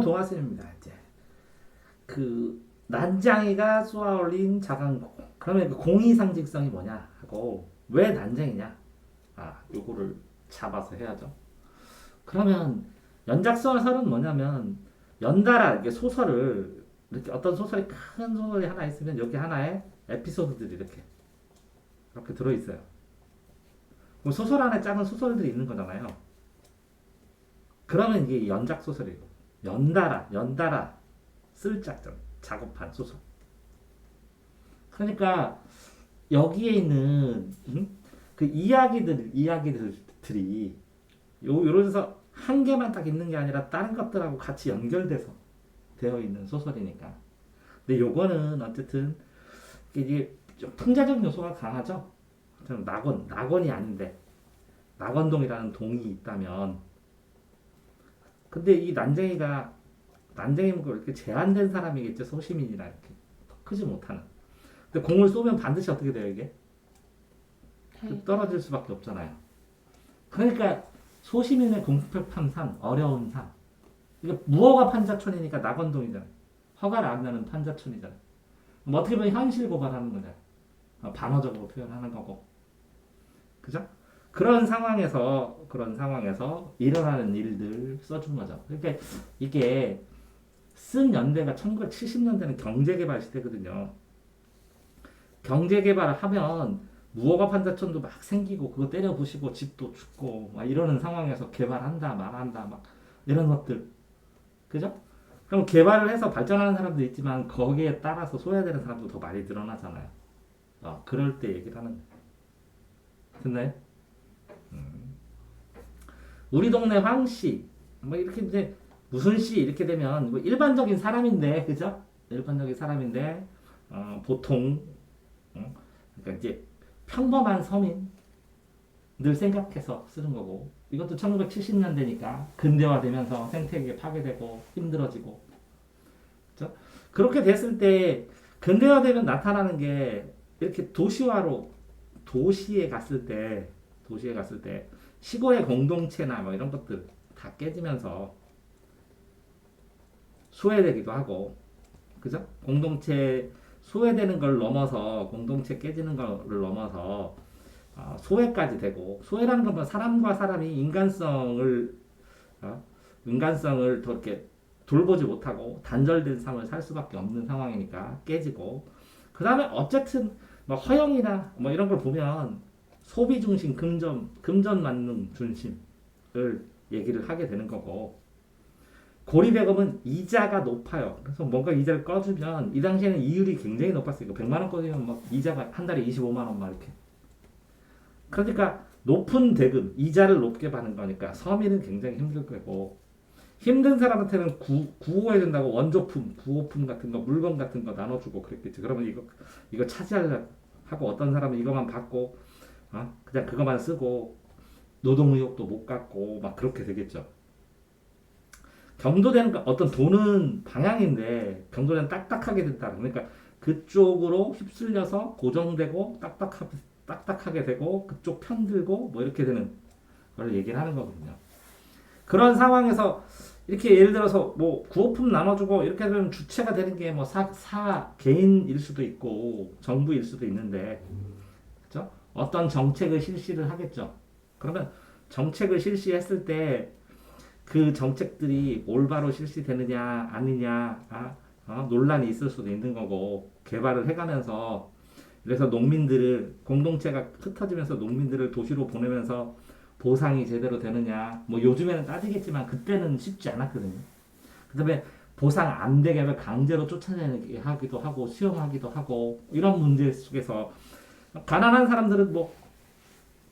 동화쌤입니다. 이제 그 난장이가 쏘아올린 자강공. 그러면 그 공의 상징성이 뭐냐 하고 왜 난장이냐? 요거를 잡아서 해야죠. 그러면 연작소설은 뭐냐면 연달아 이렇게 소설을 이렇게 어떤 소설이 큰 소설이 하나 있으면 여기 하나에 에피소드들이 이렇게 들어 있어요. 그럼 소설 안에 작은 소설들이 있는 거잖아요. 그러면 이게 연작 소설이고 연달아 쓸작전 작업한 소설. 그러니까 여기에 있는 그 이야기들이 요러면서 한 개만 딱 있는 게 아니라 다른 것들하고 같이 연결돼서 되어 있는 소설이니까. 근데 요거는 어쨌든 이게 좀 풍자적 요소가 강하죠. 좀 낙원이 아닌데 낙원동이라는 동이 있다면, 근데 이 난쟁이는 이렇게 제한된 사람이겠죠. 소시민이라 이렇게 크지 못하는. 근데 공을 쏘면 반드시 어떻게 돼요 이게? 떨어질 수밖에 없잖아요. 그러니까 소시민의 공급한 삶, 어려운 삶. 이게 무허가 판자촌이니까 낙원동이잖아요. 허가를 안 나는 판자촌이잖아요. 뭐 어떻게 보면 현실 고발하는 거잖아요. 반어적으로 표현하는 거고. 그죠? 그런 상황에서 일어나는 일들 써준 거죠. 그러니까 이게 쓴 연대가 1970년대는 경제개발 시대거든요. 경제개발을 하면 무허가 판자촌도 막 생기고 그거 때려 부시고 집도 죽고 막 이러는 상황에서 개발한다 말한다 막 이런 것들. 그죠? 그럼 개발을 해서 발전하는 사람도 있지만 거기에 따라서 소외되는 사람도 더 많이 늘어나잖아요. 그럴 때 얘기를 하는 거예요. 됐나요? 우리 동네 황씨 뭐 이렇게 이제 무슨 씨 이렇게 되면 뭐 일반적인 사람인데, 그죠? 일반적인 사람인데 보통 그러니까 이제 평범한 서민들 생각해서 쓰는 거고, 이것도 1970년대니까 근대화되면서 생태계 파괴되고 힘들어지고, 그죠? 그렇게 됐을 때 근대화되면 나타나는 게 이렇게 도시에 갔을 때 시골의 공동체나 뭐 이런 것들 다 깨지면서 소외되기도 하고, 그죠? 공동체 소외되는 걸 넘어서 공동체 깨지는 거를 넘어서 소외까지 되고, 소외라는 건 뭐 사람과 사람이 인간성을 더 이렇게 돌보지 못하고 단절된 삶을 살 수밖에 없는 상황이니까 깨지고, 그 다음에 어쨌든 뭐 허영이나 뭐 이런 걸 보면 소비 중심, 금전 만능 중심을 얘기를 하게 되는 거고, 고리대금은 이자가 높아요. 그래서 뭔가 이자를 꺼주면 이 당시에는 이율이 굉장히 높았어요. 100만 원 꺼주면 막 이자가 한 달에 25만 원 막 이렇게. 그러니까 높은 대금, 이자를 높게 받는 거니까 서민은 굉장히 힘들 거고, 힘든 사람한테는 구호해야 된다고 원조품, 구호품 같은 거, 물건 같은 거 나눠주고 그랬겠지. 그러면 이거 차지하려고 하고, 어떤 사람은 이것만 받고 그냥 그것만 쓰고 노동의욕도 못 갖고 막 그렇게 되겠죠. 경도되는 어떤 도는 방향인데 경도는 딱딱하게 된다. 그러니까 그쪽으로 휩쓸려서 고정되고 딱딱하게 되고 그쪽 편들고 뭐 이렇게 되는 걸 얘기를 하는 거거든요. 그런 상황에서 이렇게 예를 들어서 뭐 구호품 나눠주고 이렇게 되면 주체가 되는 게 뭐 개인일 수도 있고 정부일 수도 있는데, 그렇죠? 어떤 정책을 실시를 하겠죠. 그러면 정책을 실시했을 때 그 정책들이 올바로 실시되느냐 아니냐 논란이 있을 수도 있는 거고, 개발을 해가면서 그래서 공동체가 흩어지면서 농민들을 도시로 보내면서 보상이 제대로 되느냐, 뭐 요즘에는 따지겠지만 그때는 쉽지 않았거든요. 그다음에 보상 안 되게 하면 강제로 쫓아내게 하기도 하고 수용하기도 하고, 이런 문제 속에서 가난한 사람들은 뭐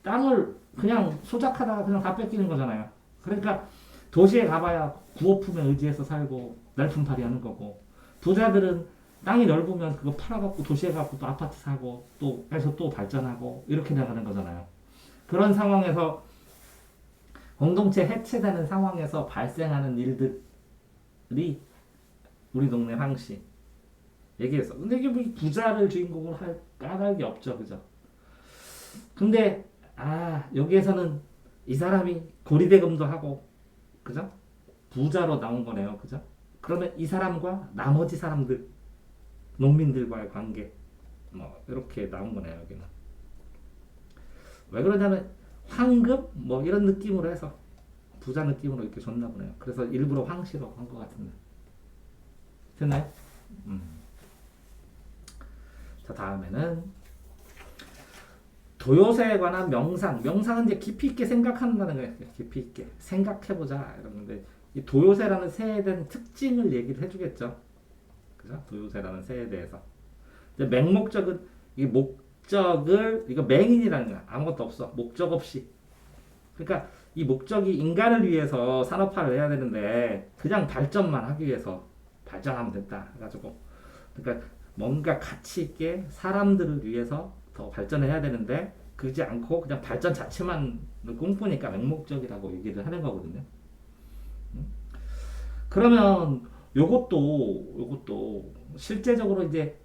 땅을 그냥 소작하다가 그냥 다 뺏기는 거잖아요. 그러니까 도시에 가봐야 구호품에 의지해서 살고 날품팔이 하는 거고, 부자들은 땅이 넓으면 그거 팔아갖고 도시에 가고 또 아파트 사고 또 해서 또 발전하고 이렇게 나가는 거잖아요. 그런 상황에서 공동체 해체되는 상황에서 발생하는 일들이 우리 동네 황씨 얘기했어. 근데 이게 뭐 부자를 주인공으로 할 까닭이 없죠, 그죠? 근데 여기에서는 이 사람이 고리대금도 하고, 그죠? 부자로 나온 거네요, 그죠? 그러면 이 사람과 나머지 사람들, 농민들과의 관계, 뭐 이렇게 나온 거네요 여기는. 왜 그러냐면 황금 뭐 이런 느낌으로 해서 부자 느낌으로 이렇게 줬나 보네요. 그래서 일부러 황씨로 한 것 같은데. 됐나요? 음. 자 다음에는 도요새에 관한 명상. 명상은 이제 깊이 있게 생각한다는 거예요. 깊이 있게 생각해보자 이러는데 이 도요새라는 새에 대한 특징을 얘기를 해주겠죠. 그죠? 도요새라는 새에 대해서. 이제 맹목적은 이 목적을 이거 맹인이라는 거야. 아무것도 없어. 목적 없이. 그러니까 이 목적이 인간을 위해서 산업화를 해야 되는데 그냥 발전만 하기 위해서 발전하면 된다. 해가지고 그러니까 뭔가 가치 있게 사람들을 위해서 더 발전해야 되는데 그러지 않고 그냥 발전 자체만 꿈꾸니까 맹목적이라고 얘기를 하는 거거든요. 그러면 요것도 실제적으로 이제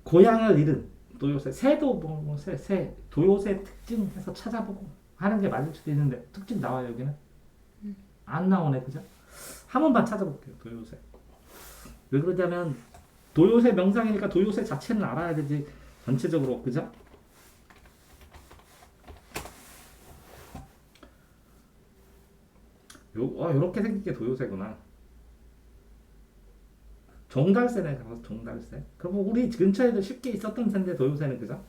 고향을 잃은 도요새 새도 새 도요새 특징해서 찾아보고 하는 게 맞을 수도 있는데 특징 나와요 여기는 안 나오네 그죠? 한 번만 찾아볼게요 도요새. 왜 그러냐면 도요새 명상이니까 도요새 자체는 알아야 되지 전체적으로 그죠? 요렇게 생긴 게 도요새구나. 종달새네 가서 종달새. 그럼 우리 근처에도 쉽게 있었던 새인데 도요새는 그죠?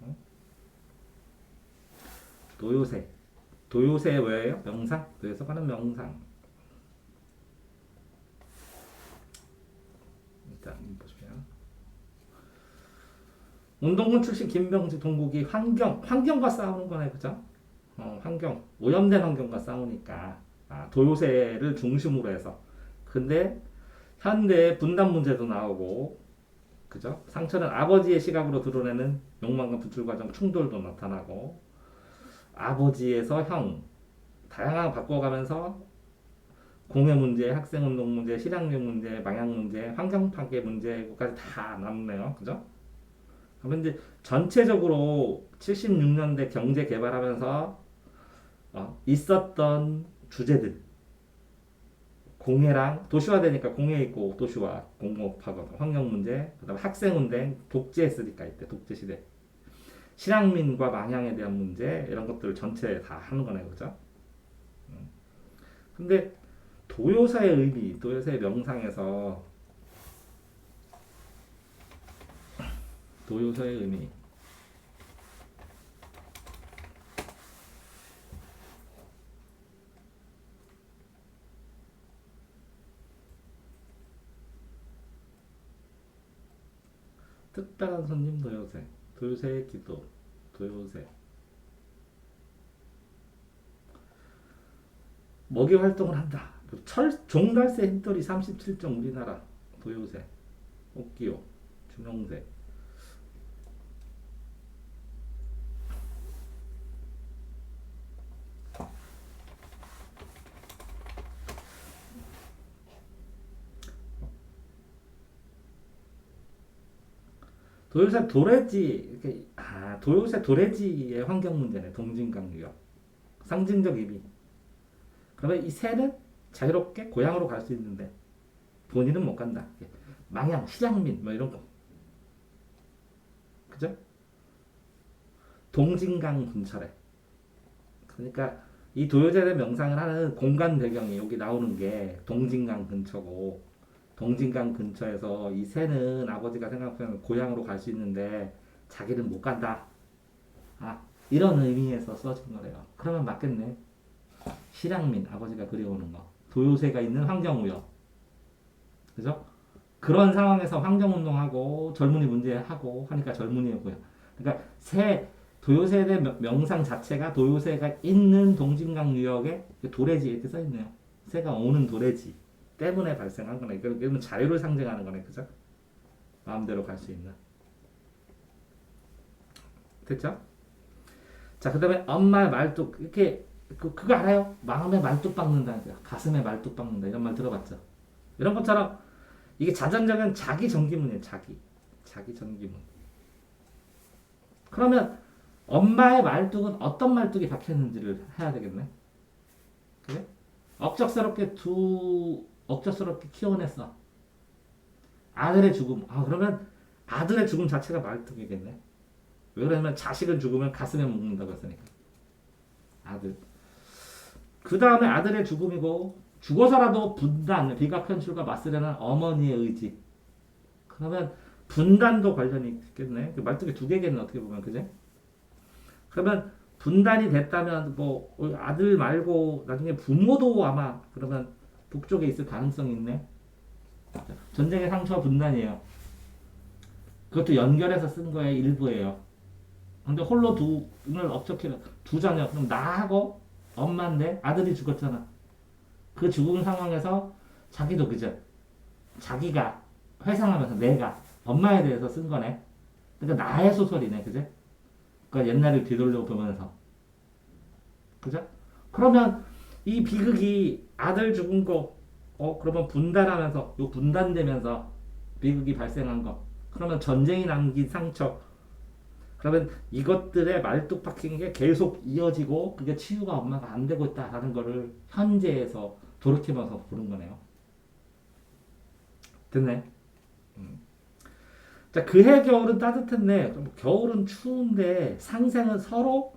어? 도요새. 도요새 왜예요? 명상? 도요새 가는 명상. 일단 보시면 운동권 출신 김병지 동국이 환경과 싸우는 거네 그죠? 환경 오염된 환경과 싸우니까 도요새를 중심으로 해서 근데 현대 분단 문제도 나오고 그죠? 상처는 아버지의 시각으로 드러내는 욕망과 분출 과정 충돌도 나타나고 아버지에서 형 다양하게 바꿔가면서 공해 문제, 학생 운동 문제, 실학력 문제, 방향 문제, 환경 파괴 문제까지 다 남네요. 그죠? 그러면 이제 전체적으로 76년대 경제 개발하면서 있었던 주제들 공해랑 도시화되니까 공해 있고 도시화, 공업하고 환경 문제, 그다음에 학생 운동, 독재했으니까 이때 독재 시대, 실향민과 망향에 대한 문제 이런 것들을 전체 다 하는 거네요, 그죠? 근데 도요사의 의미, 도요사의 명상에서 도요사의 의미, 특별한 손님 도요새, 도요새의 기도, 도요새. 먹이 활동을 한다. 종달새 흰돌이 37점 우리나라 도요새, 옥기요, 준홍새. 도요새 도래지, 도요새 도래지의 환경 문제네. 동진강유역. 상징적 의미. 그러면 이 새는 자유롭게 고향으로 갈 수 있는데 본인은 못 간다. 망향, 실향민 뭐 이런 거. 그죠? 동진강 근처래. 그러니까 이 도요새의 명상을 하는 공간 배경이 여기 나오는 게 동진강 근처고 동진강 근처에서 이 새는 아버지가 생각하면 고향으로 갈 수 있는데 자기는 못 간다. 이런 의미에서 써진 거래요. 그러면 맞겠네. 실향민 아버지가 그려오는 거. 도요새가 있는 환경오염. 그죠? 그런 상황에서 환경운동하고 젊은이 문제하고 하니까 젊은이고요. 그러니까 도요새에 대한 명상 자체가 도요새가 있는 동진강 유역에 도래지 이렇게 써있네요. 새가 오는 도래지 때문에 발생한 거네. 그러면 자유를 상징하는 거네. 그죠? 마음대로 갈 수 있는. 됐죠? 자, 그 다음에 엄마의 말뚝. 이렇게, 그거 알아요? 마음에 말뚝 박는다. 가슴에 말뚝 박는다. 이런 말 들어봤죠? 이런 것처럼 이게 자전적인 자기 전기문이에요. 자기 전기문. 그러면 엄마의 말뚝은 어떤 말뚝이 박혔는지를 해야 되겠네. 그래? 억척스럽게 키워냈어. 아들의 죽음. 그러면 아들의 죽음 자체가 말뚝이겠네. 왜 그러냐면 자식은 죽으면 가슴에 묻는다고 했으니까. 아들. 그 다음에 아들의 죽음이고 죽어서라도 분단, 비각현실과 맞서려는 어머니의 의지. 그러면 분단도 관련이 있겠네. 그 말뚝이 두 개겠네 어떻게 보면 그제? 그러면 분단이 됐다면 뭐 아들 말고 나중에 부모도 아마 그러면 북쪽에 있을 가능성이 있네. 전쟁의 상처 분단이에요. 그것도 연결해서 쓴 거의 일부예요. 근데 홀로 둘을 억척해 두 자녀. 그럼 나하고 엄마인데 아들이 죽었잖아. 그 죽은 상황에서 자기도 그죠? 자기가 회상하면서 내가 엄마에 대해서 쓴 거네. 그러니까 나의 소설이네, 그죠? 그러니까 옛날을 뒤돌려 보면서, 그죠? 그러면 이 비극이 아들 죽은 거, 그러면 분단하면서, 요 분단되면서 비극이 발생한 거. 그러면 전쟁이 남긴 상처. 그러면 이것들의 말뚝 박힌 게 계속 이어지고 그게 치유가 엄마가 안 되고 있다라는 거를 현재에서 돌이키면서 보는 거네요. 됐네. 자, 그해 겨울은 따뜻했네. 그럼 겨울은 추운데 상생은 서로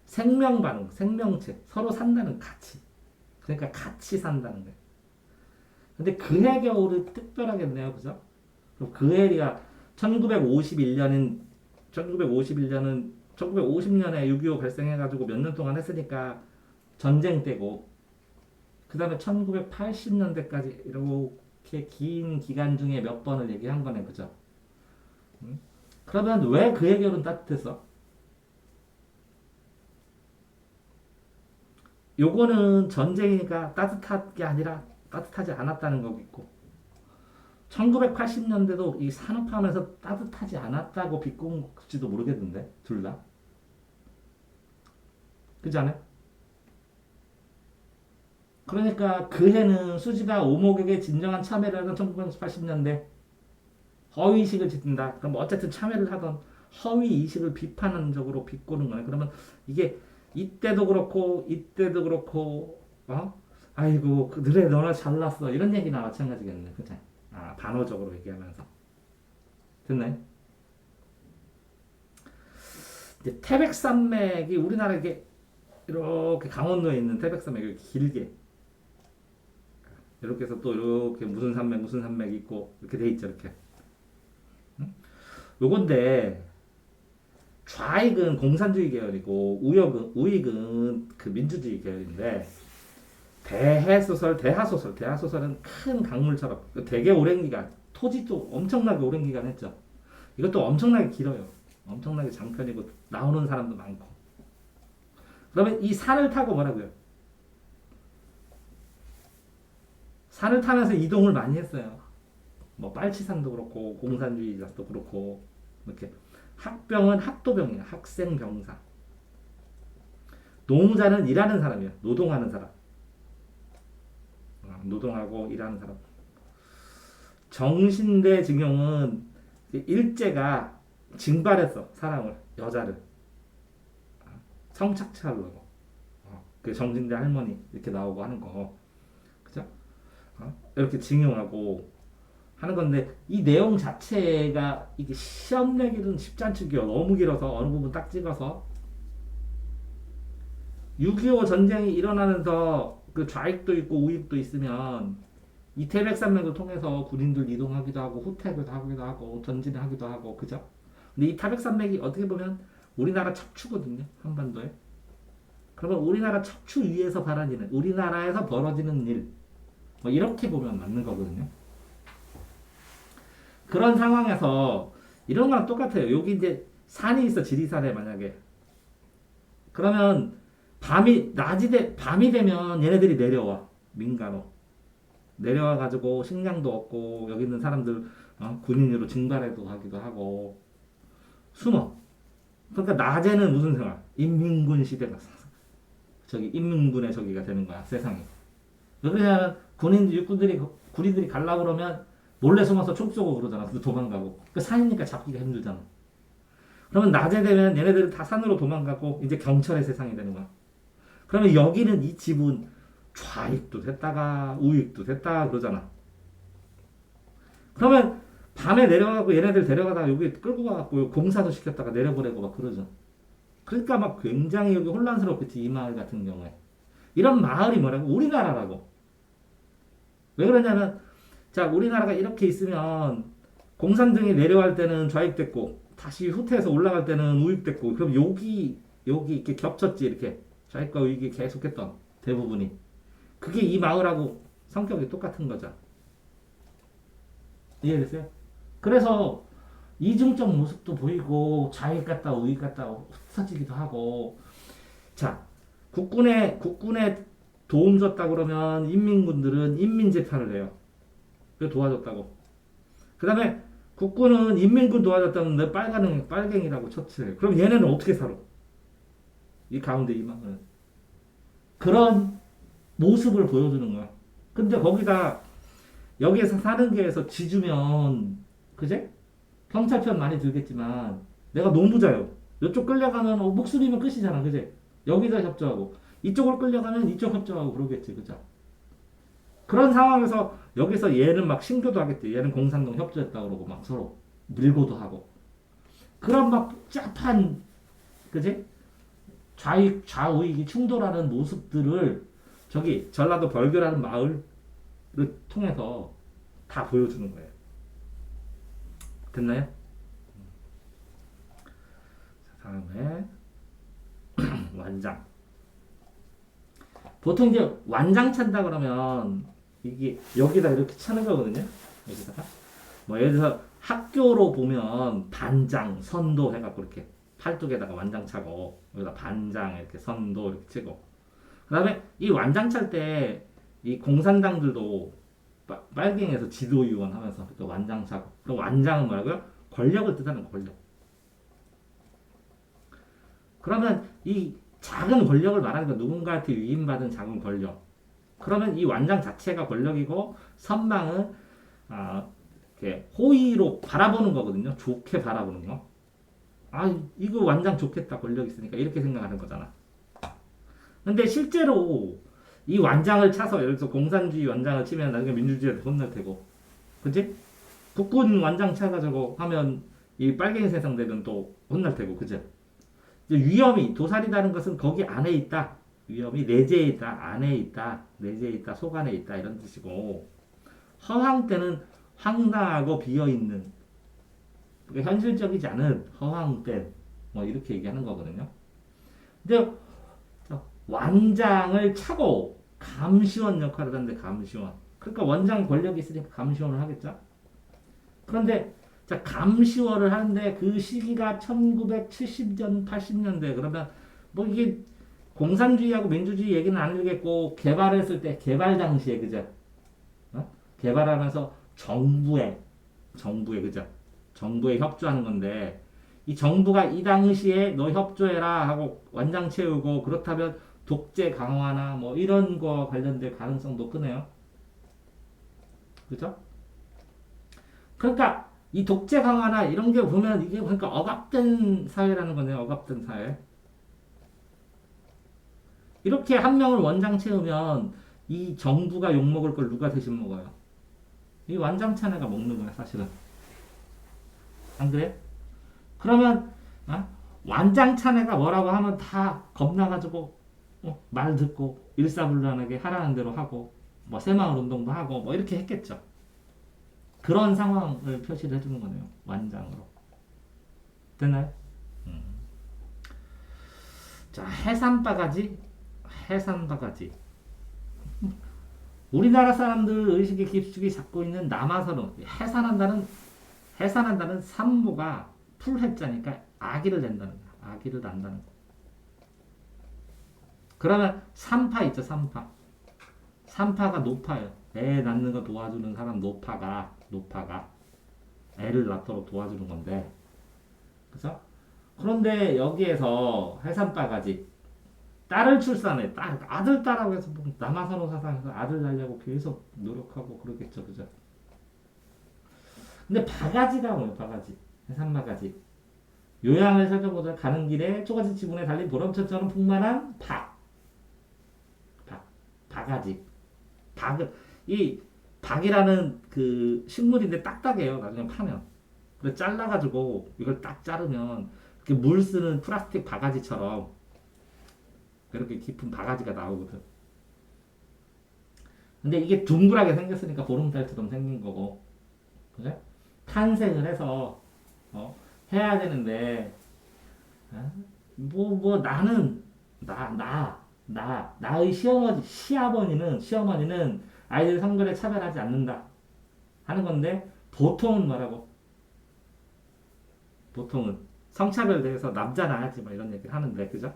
생명 반응, 생명체, 서로 산다는 가치. 그러니까 같이 산다는 거예요. 근데 그해 겨울은 특별하겠네요. 그죠? 그럼 그해가 1951년인 1951년은 1950년에 6.25 발생해가지고 몇 년 동안 했으니까 전쟁 때고 그 다음에 1980년대까지 이렇게 긴 기간 중에 몇 번을 얘기한 거네. 그죠? 그러면 왜 그의 결은 따뜻했어? 요거는 전쟁이니까 따뜻한 게 아니라 따뜻하지 않았다는 거겠고 1980년대도 이 산업화하면서 따뜻하지 않았다고 비꼰지도 모르겠는데 둘 다. 그렇지 않아요? 그러니까 그 해는 수지가 오목에게 진정한 참여를 하던 1980년대 허위의식을 짓는다. 그럼 어쨌든 참여를 하던 허위의식을 비판적으로 비꼬는 거네. 그러면 이게 이때도 그렇고 이때도 그렇고 아이고 그래 너나 잘났어 이런 얘기나 마찬가지겠네. 그치? 반어적으로 얘기하면서 됐네. 이제 태백산맥이 우리나라 이렇게 강원도에 있는 태백산맥이 길게 이렇게 해서 또 이렇게 무슨 산맥이 있고 이렇게 돼 있죠. 이렇게. 응? 요건데 좌익은 공산주의 계열이고 우익은 그 민주주의 계열인데 대하소설은 큰 강물처럼 되게 오랜 기간 토지도 엄청나게 오랜 기간 했죠. 이것도 엄청나게 길어요. 엄청나게 장편이고 나오는 사람도 많고. 그러면 이 산을 타고 뭐라고요? 산을 타면서 이동을 많이 했어요. 뭐 빨치산도 그렇고 공산주의자도 그렇고 이렇게 학병은 학도병이야. 학생병사. 노무자는 일하는 사람이야. 노동하는 사람. 노동하고 일하는 사람. 정신대 증용은 일제가 징발했어. 사람을. 여자를. 성착취하려고. 그 정신대 할머니 이렇게 나오고 하는 거. 그죠? 이렇게 징용하고 하는 건데 이 내용 자체가 이게 시험 내기는 쉽지 않죠. 너무 길어서 어느 부분 딱 찍어서 6.25 전쟁이 일어나면서 그 좌익도 있고 우익도 있으면 이 태백산맥을 통해서 군인들 이동하기도 하고 후퇴를 하기도 하고 전진을 하기도 하고 그죠? 근데 이 태백산맥이 어떻게 보면 우리나라 척추거든요. 한반도에. 그러면 우리나라 척추 위에서 벌어지는 우리나라에서 벌어지는 일 뭐 이렇게 보면 맞는 거거든요. 그런 상황에서 이런 거랑 똑같아요. 여기 이제 산이 있어 지리산에 만약에 그러면 밤이 되면 얘네들이 내려와 민가로 내려와 가지고 식량도 얻고 여기 있는 사람들 군인으로 징발해도 하기도 하고 숨어. 그러니까 낮에는 무슨 생활? 인민군 시대가 저기 인민군의 저기가 되는 거야 세상이. 왜 그러냐면 군인들이 갈라 그러면 몰래 숨어서 총 쏘고 그러잖아. 그래서 도망가고. 그 산이니까 잡기가 힘들잖아. 그러면 낮에 되면 얘네들은 다 산으로 도망가고 이제 경찰의 세상이 되는 거야. 그러면 여기는 이 집은 좌익도 됐다가 우익도 됐다가 그러잖아. 그러면 밤에 내려가고 얘네들 데려가다가 여기 끌고 가갖고 공사도 시켰다가 내려보내고 막 그러죠. 그러니까 막 굉장히 여기 혼란스럽겠지, 이 마을 같은 경우에. 이런 마을이 뭐라고? 우리나라라고. 왜 그러냐면, 자, 우리나라가 이렇게 있으면 공산등이 내려갈 때는 좌익됐고, 다시 후퇴해서 올라갈 때는 우익됐고, 그럼 여기 이렇게 겹쳤지, 이렇게. 좌익과 우익이 계속했던 대부분이. 그게 이 마을하고 성격이 똑같은 거죠. 이해됐어요? 그래서 이중적 모습도 보이고, 좌익 같다, 우익 같다, 흩어지기도 하고, 자, 국군에 도움 줬다 그러면 인민군들은 인민재판을 해요. 그 도와줬다고. 그 다음에 국군은 인민군 도와줬다는데 빨갱이라고 처치해요. 그럼 얘네는 어떻게 살아? 이 가운데 이만은. 그런 모습을 보여주는 거야. 근데 거기다 여기에서 사는 게에서 지주면, 그제? 경찰편 많이 들겠지만, 내가 노무자요. 이쪽 끌려가면 목숨이면 끝이잖아. 그제? 여기다 협조하고, 이쪽으로 끌려가면 이쪽 협조하고 그러겠지. 그죠? 그런 상황에서 여기서 얘는 막 신교도 하겠지. 얘는 공산당 협조했다 그러고 막 서로 밀고도 하고. 그런 막 복잡한, 그지? 좌우익이 충돌하는 모습들을 저기 전라도 벌교라는 마을을 통해서 다 보여주는 거예요. 됐나요? 자, 다음에 완장. 보통 이제 완장 찬다 그러면 이게 여기다 이렇게 차는 거거든요. 여기다가 뭐 예를 들어서 학교로 보면 반장, 선도 해갖고 이렇게 팔뚝에다가 완장 차고 여기다 반장 이렇게 선도 이렇게 치고 그다음에 이 완장 찰 때 이 공산당들도 빨갱이에서 지도위원 하면서 또 완장 차고 또 완장은 뭐라고요? 권력을 뜻하는 권력. 그러면 이 작은 권력을 말하는 거 누군가한테 위임받은 작은 권력. 그러면 이 완장 자체가 권력이고 선망은 이렇게 호의로 바라보는 거거든요. 좋게 바라보는 거. 이거 완장 좋겠다. 권력 있으니까 이렇게 생각하는 거잖아. 근데 실제로 이 완장을 차서 예를 들어서 공산주의 완장을 치면 나중에 민주주의한테 혼날 테고. 그지? 국군 완장 차가지고 하면 이 빨갱이 세상들은 또 혼날 테고. 그죠? 위험이 도살이라는 것은 거기 안에 있다. 위험이 내재해 있다, 안에 있다, 내재해 있다, 속 안에 있다 이런 뜻이고 허황 때는 황당하고 비어 있는 그러니까 현실적이지 않은 허황된 뭐 이렇게 얘기하는 거거든요. 근데 완장을 차고 감시원 역할을 하는데 감시원. 그러니까 원장 권력이 있으니까 감시원을 하겠죠. 그런데 자, 감시원을 하는데 그 시기가 1970년, 80년대 그러면 뭐 이게 공산주의하고 민주주의 얘기는 안 하겠고 개발했을 때 개발 당시에 그죠? 개발하면서 정부에 그죠? 정부에 협조하는 건데 이 정부가 이 당시에 너 협조해라 하고 완장 채우고 그렇다면 독재 강화나 뭐 이런 거 관련될 가능성도 크네요. 그죠? 그러니까 이 독재 강화나 이런 게 보면 이게 그러니까 억압된 사회라는 거네요. 억압된 사회. 이렇게 한 명을 원장 채우면 이 정부가 욕먹을 걸 누가 대신 먹어요? 이 완장차내가 먹는 거야 사실은. 안 그래? 그러면 완장차내가 뭐라고 하면 다 겁나가지고 말 듣고 일사불란하게 하라는 대로 하고 뭐 새마을 운동도 하고 뭐 이렇게 했겠죠. 그런 상황을 표시를 해주는 거네요. 완장으로. 됐나요? 자, 해산바가지. 우리나라 사람들 의식의 깊숙이 잡고 있는 남아선호. 해산한다는 산모가 풀해자니까 아기를 낸다는 거야. 아기를 낳는다는 거. 그러면 산파 있죠, 산파. 산파가 노파예요. 애 낳는 거 도와주는 사람 노파가 애를 낳도록 도와주는 건데. 그죠? 그런데 여기에서 해산바가지 딸을 출산해. 아들 딸하고 해서 뭐 남아선호 사상에서 아들 낳으려고 계속 노력하고 그러겠죠. 그죠? 근데 바가지가 뭐예요? 바가지. 해산바가지. 요양을 살펴보자 가는 길에 초가지 지붕에 달린 보람차처럼 풍만한 바가지. 박, 이 박이라는 그 식물인데 딱딱해요. 나중에 파면. 그래서 잘라가지고 이걸 딱 자르면 이렇게 물 쓰는 플라스틱 바가지처럼 그렇게 깊은 바가지가 나오거든. 근데 이게 둥그랗게 생겼으니까 보름달처럼 생긴 거고, 그래? 탄생을 해서 해야 되는데, 어? 나는 나의 시어머니는 아이들 성별에 차별하지 않는다 하는 건데 보통은 뭐라고? 보통은 성차별에 대해서 남자는 안 하지 막 이런 얘기를 하는데 그죠?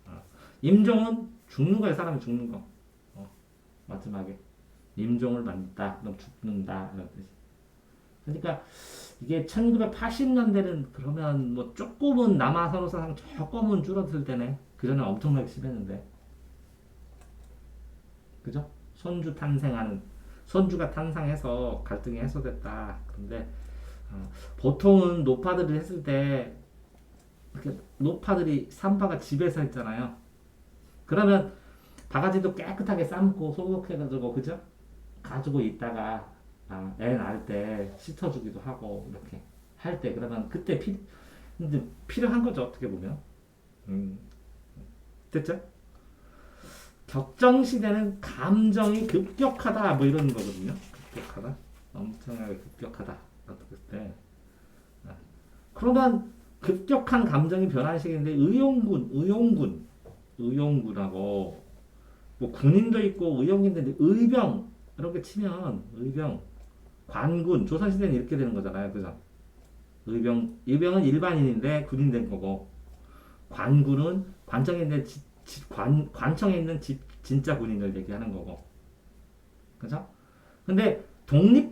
어. 임종은 죽는 거야 사람이 죽는 거. 마지막에 임종을 만다 그럼 죽는다 이런 뜻이. 그러니까 이게 1980년대는 그러면 뭐 조금은 남아선호사상 조금은 줄어들 때네. 그전에 엄청나게 심했는데 그죠? 손주가 탄생해서 갈등이 해소됐다. 그런데 보통은 노파들이 했을 때 이렇게 노파들이 삼파가 집에서 했잖아요. 그러면 바가지도 깨끗하게 삶고 소독해가지고 그죠? 가지고 있다가 애 낳을 때 씻어주기도 하고 이렇게 할 때 그러면 그때 근데 필요한 거죠 어떻게 보면. 음, 됐죠? 격정 시대는 감정이 급격하다 뭐 이런 거거든요. 급격하다, 엄청나게 급격하다. 어떻게 때 그러면 급격한 감정이 변하는 시기인데 의용군하고 뭐 군인도 있고 의용인도 있는데 의병 이렇게 치면 의병 관군 조선시대는 이렇게 되는 거잖아요, 그죠? 의병은 일반인인데 군인 된 거고 관군은 관청에 있는 관청에 있는 진짜 군인을 얘기하는 거고, 그죠? 근데 독립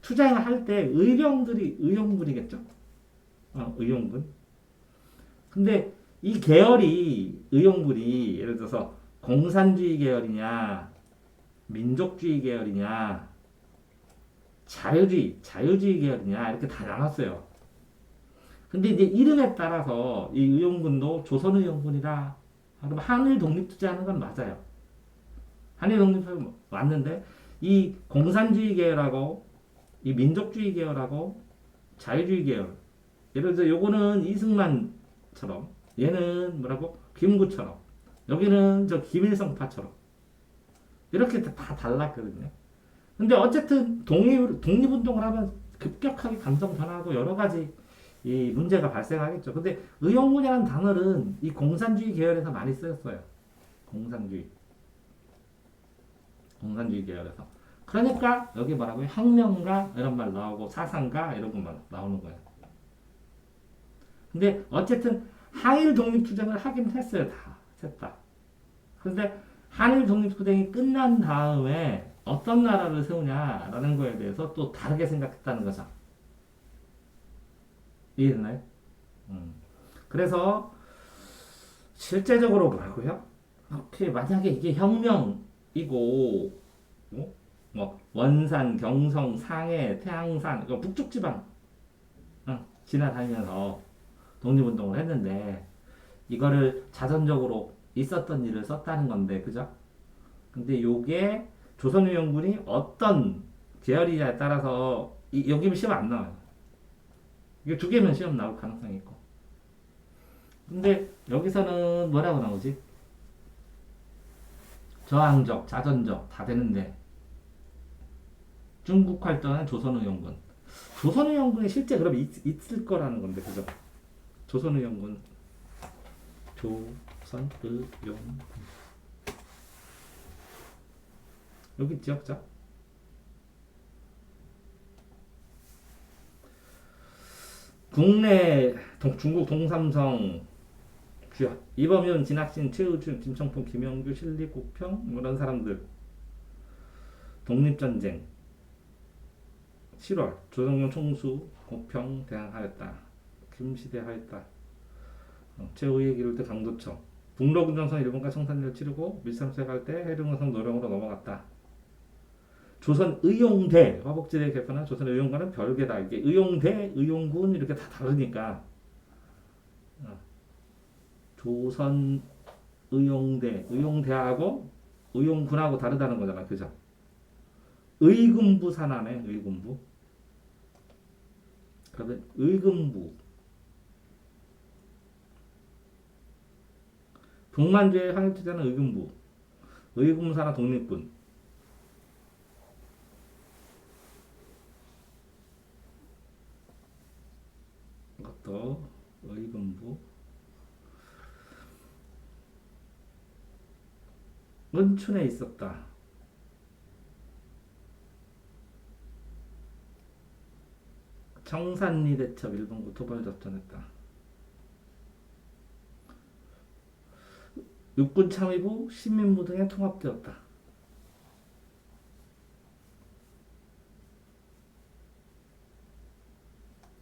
투쟁을 할 때 의병들이 의용군이겠죠? 의용군. 근데 이 계열이 의용군이 예를 들어서 공산주의 계열이냐, 민족주의 계열이냐, 자유주의 계열이냐 이렇게 다 나눴어요. 근데 이제 이름에 따라서 이 의용군도 조선의용군이라 그럼 한일 독립투쟁하는 건 맞아요. 한일 독립투쟁 맞는데 이 공산주의 계열하고 이 민족주의 계열하고 자유주의 계열 예를 들어 요거는 이승만처럼 얘는 뭐라고 김구처럼 여기는 저 김일성파처럼 이렇게 다 달랐거든요. 근데 어쨌든 독립운동을 하면 급격하게 감정 변화하고 여러 가지 이 문제가 발생하겠죠. 근데 의용군이라는 단어는 이 공산주의 계열에서 많이 쓰였어요. 공산주의. 공산주의 계열에서. 그러니까 여기 뭐라고요? 혁명가 이런 말 나오고 사상가 이런 것만 나오는 거예요. 근데 어쨌든 한일 독립투쟁을 하긴 했어요. 다. 셋 다. 그런데 한일 독립투쟁이 끝난 다음에 어떤 나라를 세우냐라는 거에 대해서 또 다르게 생각했다는 거죠. 이해됐나요? 그래서 실제적으로 뭐라고요? 오케이, 만약에 이게 혁명이고 뭐 원산, 경성, 상해, 태항산, 북쪽 지방 지나다니면서 독립운동을 했는데 이거를 자전적으로 있었던 일을 썼다는 건데 그죠? 근데 요게 조선의용군이 어떤 계열이냐에 따라서 여기면 시험 안 나와요. 이게 두 개면 시험 나올 가능성이 있고. 근데 여기서는 뭐라고 나오지? 저항적, 자전적 다 되는데 중국 활동한 조선의용군. 조선의용군이 실제 그럼 있을 거라는 건데 그죠? 조선의용군. 조선의용군. 여기 지역자. 국내 중국 동삼성 이범윤, 진학신, 최우준, 김청풍, 김영규, 신리국평 이런 사람들 독립전쟁 7월 조정용 총수 고평 대항하였다. 김시대 하였다. 최우의 기를 때 강도청 북로군정선 일본과 청산리를 치르고 밀sam수에 갈 때 해룡성성 노령으로 넘어갔다. 조선 의용대 화복지대 개편한 조선 의용과는 별개다. 이게 의용대, 의용군 이렇게 다 다르니까 조선 의용대, 의용대하고 의용군하고 다르다는 거잖아. 그죠? 의금부 산하네. 의금부. 그러면 의금부. 동만주의 항해투자는 의금부. 의금부 산하 독립군. 이것도 의금부. 은춘에 있었다. 청산리 대첩 일본군 토벌 작전했다. 육군 참의부 신민부 등에 통합되었다.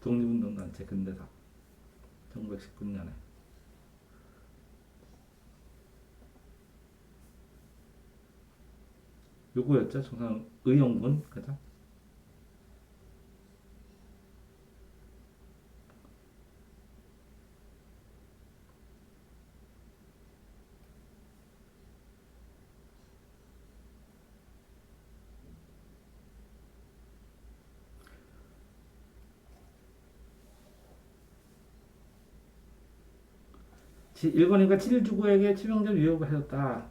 독립운동단체 근대사 1919년에 요거였죠. 조선 의용군 그죠? 일본인과 칠일주구에게 치명적 위협을 하였다.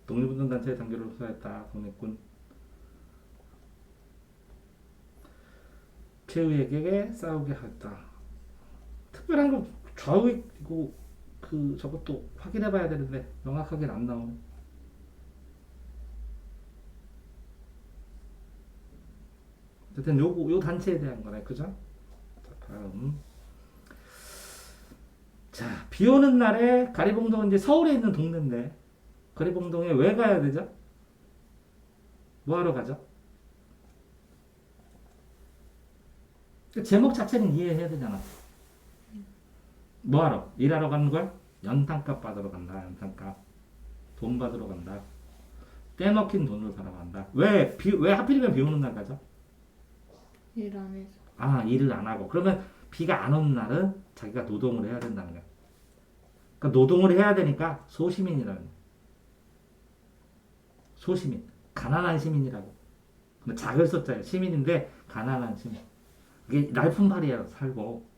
독립운동단체의 단결을 호소했다. 독립군 최우에게 싸우게 하였다. 특별한 거 좌우이고 그 저것도 확인해봐야 되는데 명확하게는 안 나오네. 어쨌든 요 단체에 대한 거네, 그죠? 자, 다음. 자, 비 오는 날에 가리봉동은 이제 서울에 있는 동네인데 가리봉동에 왜 가야 되죠? 뭐 하러 가죠? 그 제목 자체는 이해해야 되잖아. 뭐 하러? 일하러 가는 거야? 연탄값 받으러 간다. 연탄값. 돈 받으러 간다. 떼먹힌 돈을 받으러 간다. 왜 하필이면 비 오는 날 가죠? 일 안 해서. 아, 일을 안 하고. 그러면 비가 안 오는 날은 자기가 노동을 해야 된다는 거야. 그러니까 노동을 해야 되니까 소시민이라는 거야. 소시민. 가난한 시민이라고. 근데 작을 썼자예요. 시민인데 가난한 시민. 이게 날품팔이야 살고.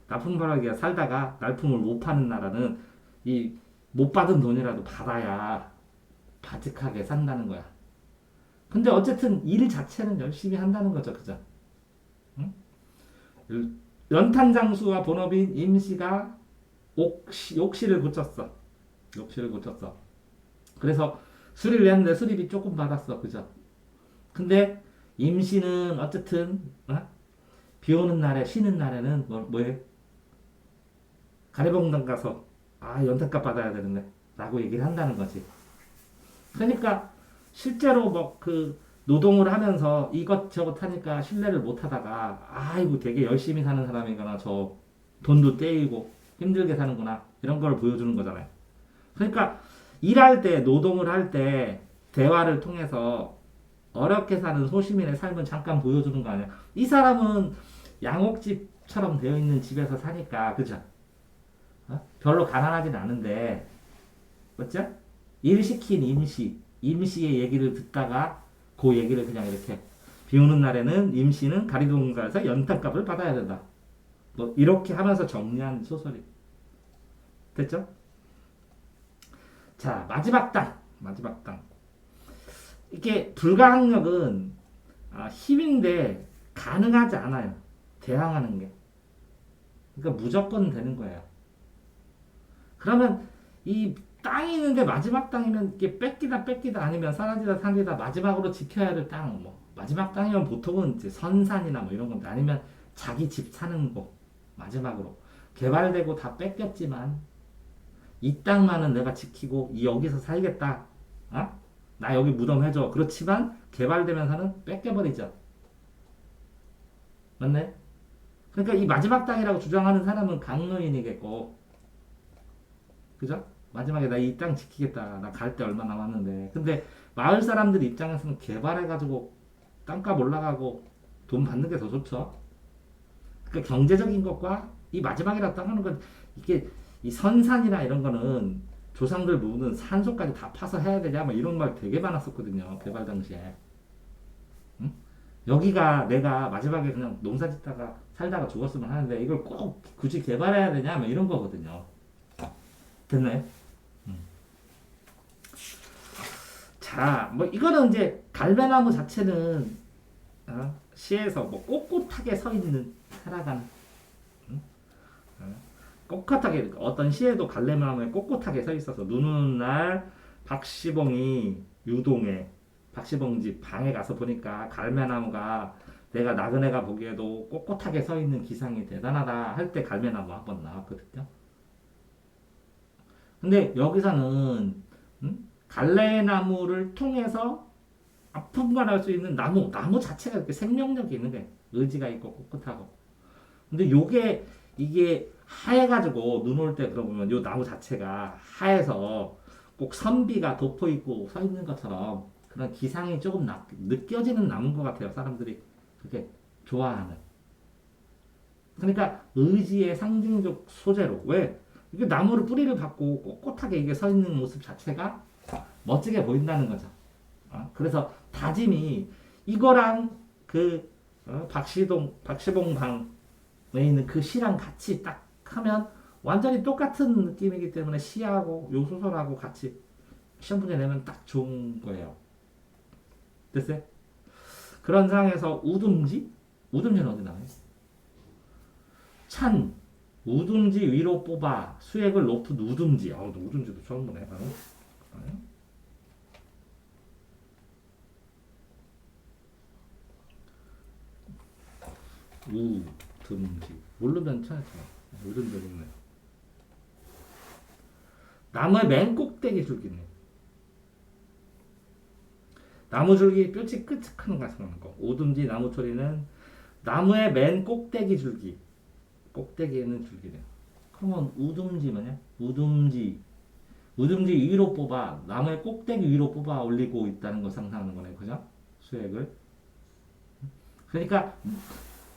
납품바라기가 살다가 날품을 못 파는 나라는 이 못 받은 돈이라도 받아야 바득하게 산다는 거야. 근데 어쨌든 일 자체는 열심히 한다는 거죠, 그죠? 응? 연탄 장수와 본업인 임씨가 욕실을 고쳤어. 욕실을 고쳤어. 그래서 수리를 했는데 수리비 조금 받았어, 그죠? 근데 임씨는 어쨌든 비 오는 날에 쉬는 날에는 뭐해? 가래봉당 가서 연탄값 받아야 되는데 라고 얘기를 한다는 거지. 그러니까 실제로 뭐 그 노동을 하면서 이것저것 하니까 신뢰를 못 하다가 아이고 되게 열심히 사는 사람이거나 저 돈도 떼이고 힘들게 사는구나 이런 걸 보여주는 거잖아요. 그러니까 일할 때 노동을 할 때 대화를 통해서 어렵게 사는 소시민의 삶을 잠깐 보여주는 거 아니야. 이 사람은 양옥집처럼 되어 있는 집에서 사니까 그죠? 별로 가난하진 않은데, 맞죠? 일 시킨 임시의 얘기를 듣다가 그 얘기를 그냥 이렇게 비 오는 날에는 임시는 가리동가에서 연탄값을 받아야 된다. 뭐 이렇게 하면서 정리한 소설이 됐죠? 자, 마지막 당. 이게 불가항력은 힘인데 가능하지 않아요. 대항하는 게. 그러니까 무조건 되는 거예요. 그러면 이 땅이 있는데 마지막 땅이면 이게 뺏기다 아니면 사라지다 산지다 마지막으로 지켜야 될 땅, 뭐 마지막 땅이면 보통은 이제 선산이나 뭐 이런 건데 아니면 자기 집 사는 곳 마지막으로 개발되고 다 뺏겼지만 이 땅만은 내가 지키고 여기서 살겠다. 나 여기 무덤 해줘. 그렇지만 개발되면서는 뺏겨버리죠. 맞네? 그러니까 이 마지막 땅이라고 주장하는 사람은 강노인이겠고, 그죠? 마지막에 나 이 땅 지키겠다. 나 갈 때 얼마 남았는데. 근데 마을 사람들 입장에서는 개발해가지고 땅값 올라가고 돈 받는 게 더 좋죠. 그러니까 경제적인 것과 이 마지막이라고 하는 건 이게 이 선산이나 이런 거는 조상들 묻은 산소까지 다 파서 해야 되냐? 막 이런 말 되게 많았었거든요. 개발 당시에. 응? 여기가 내가 마지막에 그냥 농사 짓다가 살다가 죽었으면 하는데 이걸 꼭 굳이 개발해야 되냐? 막 이런 거거든요. 됐나요? 음. 자, 뭐 이거는 이제 갈매나무 자체는 시에서 뭐 꼿꼿하게 서 있는 살아가는 꼿꼿하게 어떤 시에도 갈매나무에 꼿꼿하게 서 있어서 눈 오는 날 박시봉이 유동에 박시봉 집 방에 가서 보니까 갈매나무가 내가 나그네가 보기에도 꼿꼿하게 서 있는 기상이 대단하다 할 때 갈매나무 한번 나왔거든요. 근데 여기서는 갈래나무를 통해서 아픔관할 수 있는 나무 자체가 이렇게 생명력이 있는 거예요. 의지가 있고 꿋꿋하고. 근데 이게 하얘가지고 눈 올 때 그러면 요 나무 자체가 하얘서 꼭 선비가 덮어 있고 서 있는 것처럼 그런 기상이 조금 느껴지는 나무인 것 같아요. 사람들이 그렇게 좋아하는. 그러니까 의지의 상징적 소재로 왜 이게 나무를 뿌리를 받고 꼿꼿하게 이게 서 있는 모습 자체가 멋지게 보인다는 거죠. 그래서 다짐이 이거랑 그 박시봉 방에 있는 그 시랑 같이 딱 하면 완전히 똑같은 느낌이기 때문에 시하고 요 소설하고 같이 시험 문제 내면 딱 좋은 거예요. 됐어요? 그런 상황에서 우둔지는 어디 나와요? 찬 우둔지 위로 뽑아 수액을 높은 우둔지. 우둔지도 처음 보네. 우둔지 모르면 찾죠. 우둔지 있네. 나무의 맨 꼭대기 줄기네. 나무 줄기 뾰치 끄적하는 거 생각하는 거. 우둔지 나무초리는 나무의 맨 꼭대기 줄기. 꼭대기에 있는 줄기래요. 그러면 우둔지 뭐냐? 우둔지 위로 뽑아 나무의 꼭대기 위로 뽑아 올리고 있다는 걸 상상하는 거네, 그죠? 수액을. 그러니까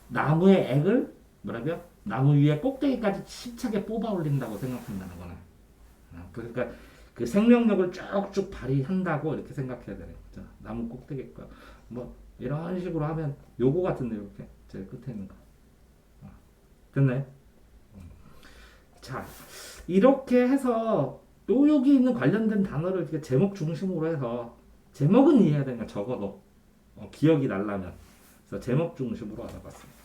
나무의 액을 뭐라고요? 나무 위에 꼭대기까지 힘차게 뽑아 올린다고 생각한다는 거네. 그러니까 그 생명력을 쭉쭉 발휘한다고 이렇게 생각해야 되네. 그죠? 나무 꼭대기 거. 뭐 이런 식으로 하면 요거 같은데 이렇게 제일 끝에 있는 거. 됐나요? 자, 이렇게 해서 여기 있는 관련된 단어를 이렇게 제목 중심으로 해서 제목은 이해해야 되니까 적어도 기억이 날라면 그래서 제목 중심으로 알아봤습니다.